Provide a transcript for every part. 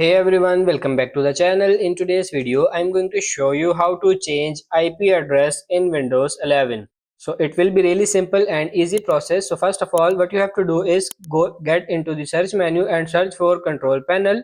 Hey everyone, welcome back to the channel. In today's video, I'm going to show you how to change IP address in Windows 11. So it will be really simple and easy process. So first of all, what you have to do is go get into the search menu and search for control panel.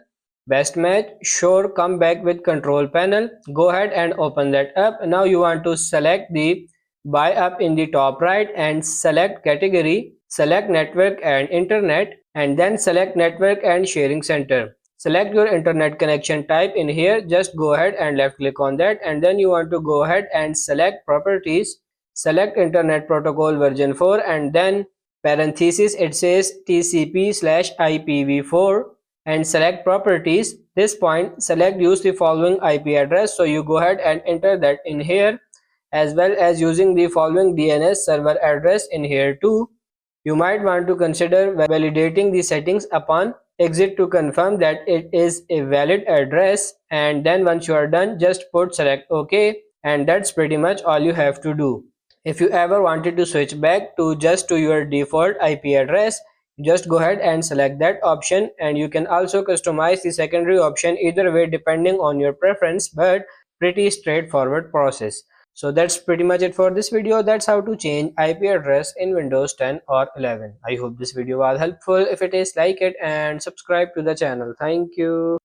Best match, sure, come back with control panel. Go ahead and open that up. Now you want to select the buy up in the top right and select category, select network and internet, and then select network and sharing center. Select your internet connection type in here. Just go ahead and left click on that, and then you want to go ahead and select properties, select internet protocol version 4, and then parenthesis it says TCP/IPv4, and select properties. This point select use the following IP address, so you go ahead and enter that in here, as well as using the following DNS server address in here too. You might want to consider validating the settings upon exit to confirm that it is a valid address, and then once you are done, just put select OK, and that's pretty much all you have to do. If you ever wanted to switch back to your default IP address, just go ahead and select that option, and you can also customize the secondary option either way depending on your preference, but pretty straightforward process. So that's pretty much it for this video. That's how to change IP address in Windows 10 or 11. I hope this video was helpful. If it is, like it and subscribe to the channel. Thank you.